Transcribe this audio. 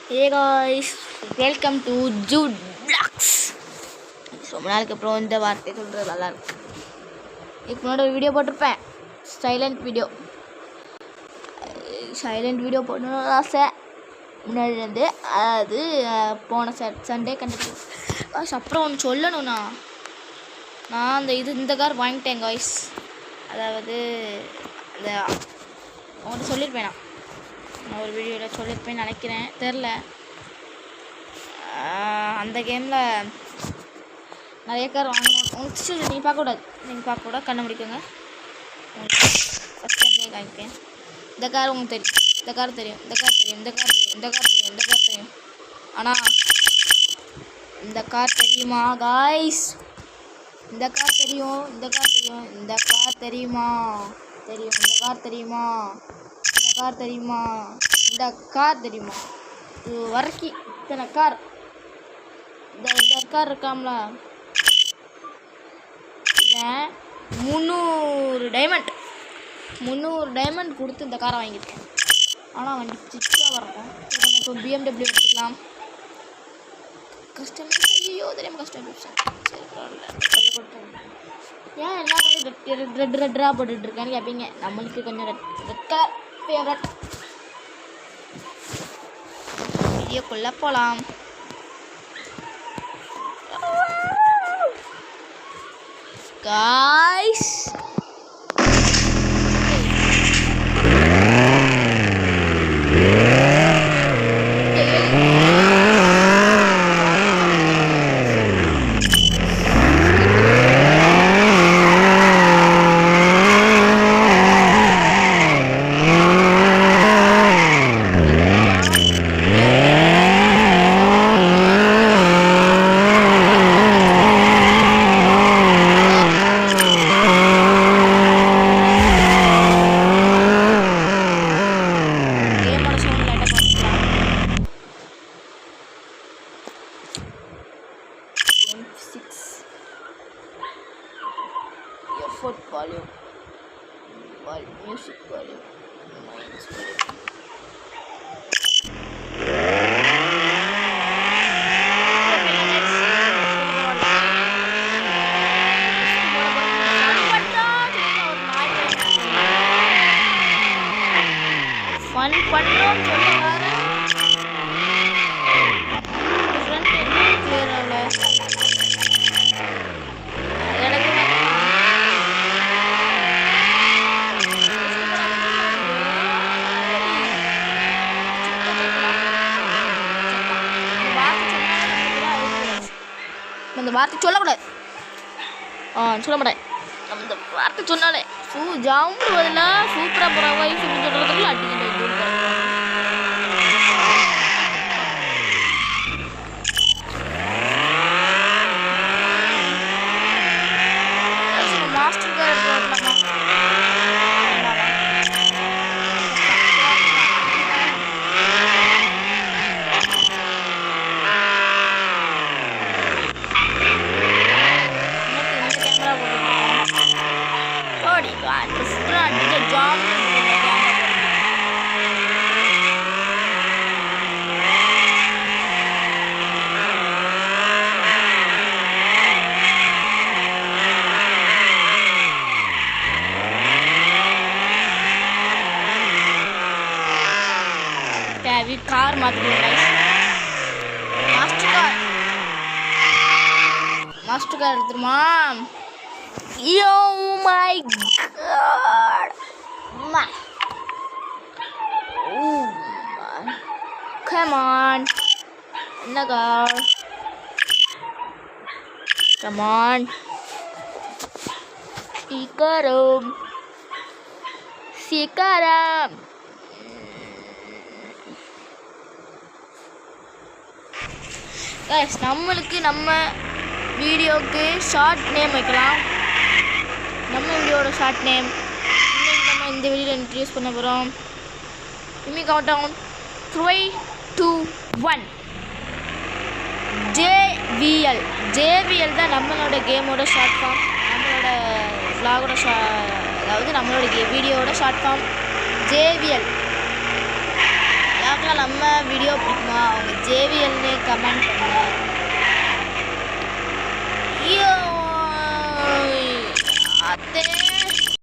Hey guys, welcome to Jude Vlogs. ரொம்ப நாளுக்கு அப்புறம் இந்த வார்த்தை சொல்கிறது நல்லா இருக்கு. இப்போ முன்னாடி ஒரு வீடியோ போட்டிருப்பேன், சைலண்ட் வீடியோ போடணும்னு ஆசை முன்னாடிலேருந்து. அது போன சண்டே கண்டுபிடிச்சு. அப்புறம் ஒன்று சொல்லணும்ண்ணா, நான் இந்த கார் வாங்கிட்டேன் காய்ஸ். அதாவது அந்த உங்கள்கிட்ட சொல்லியிருப்பேன், நான் ஒரு வீடியோவில் சொல்லியிருப்பேன்னு நினைக்கிறேன், தெரில. அந்த கேமில் நிறைய கார் வாங்கணும். உங்களுக்கு நீங்கள் பார்க்கக்கூடாது, கண்ணை முடிக்கோங்க. ஃபஸ்ட் டைம் காமிப்பேன். இந்த கார் உங்களுக்கு தெரியும், இந்த கார் தெரியும். ஆனால் இந்த கார் தெரியுமா காய்ஸ்? இந்த கார் தெரியுமா? இந்த கார் தெரியுமா? இது வரைக்கும் இத்தனை கார், இந்த கார் இருக்காம்ல, இவன் 300 டைமண்ட் கொடுத்து இந்த காரை வாங்கியிருக்கேன். ஆனால் வண்டி சிக்காக வரக்கும். நம்ம இப்போ BMW எடுத்துக்கலாம். கஸ்டமைஸ் தெரியாமல் கஸ்டமைஸ் சரி கொடுத்தோம். ஏன் எல்லா காரையும் ரெட்டாக போட்டுட்ருக்கேன்னு கேட்பீங்க. நம்மளுக்கு கொஞ்சம் ரெட் கலர் ஃபேவரட். வீடியோக்குள்ளே போகலாம். Guys, volume, music volume, minus volume. Fun பண்ணுறோம் சொல்லுவாரு. ஃப்ரெண்ட் என்ன கிளியர் ஆகல. இந்த வார்த்தை சொல்லக்கூடாது. சொல்ல மாட்டேன். நம்ம இந்த வார்த்தை சொன்னாலே ஜாம்பு பதிலாக சூப்பராக போகிற வயசு சொல்கிறதுக்குள்ள அடிக்கிட்டு மாஸ்டர் கார் எடுத்துக்கலாமா? கார் மாற்றிடுவோம். மாஸ்டர் கார் எடுத்துருமா? Oh my god! Oh my. Come on. என்ன கார்? Come on. சீக்கிரம். கைஸ், நம்மளுக்கு நம்ம வீடியோவுக்கு ஷார்ட் நேம் வைக்கலாம். நம்ம வீடியோட ஷார்ட் நேம் இன்னைக்கு நம்ம இந்த வீடியோவில் இன்ட்ரடியூஸ் பண்ண போகிறோம். இம்மி கவுண்ட் டவுன் 3, 2, 1. JVL தான் நம்மளோட கேமோட ஷார்ட் ஃபார்ம், நம்மளோட vlogோட அதாவது நம்மளோட வீடியோவோட ஷார்ட் ஃபார்ம் JVL. யாருக்கெல்லாம் நம்ம வீடியோ பிடிக்குமா அவங்க ஜேவிஎல்னு கமெண்ட் பண்ணுங்கள்.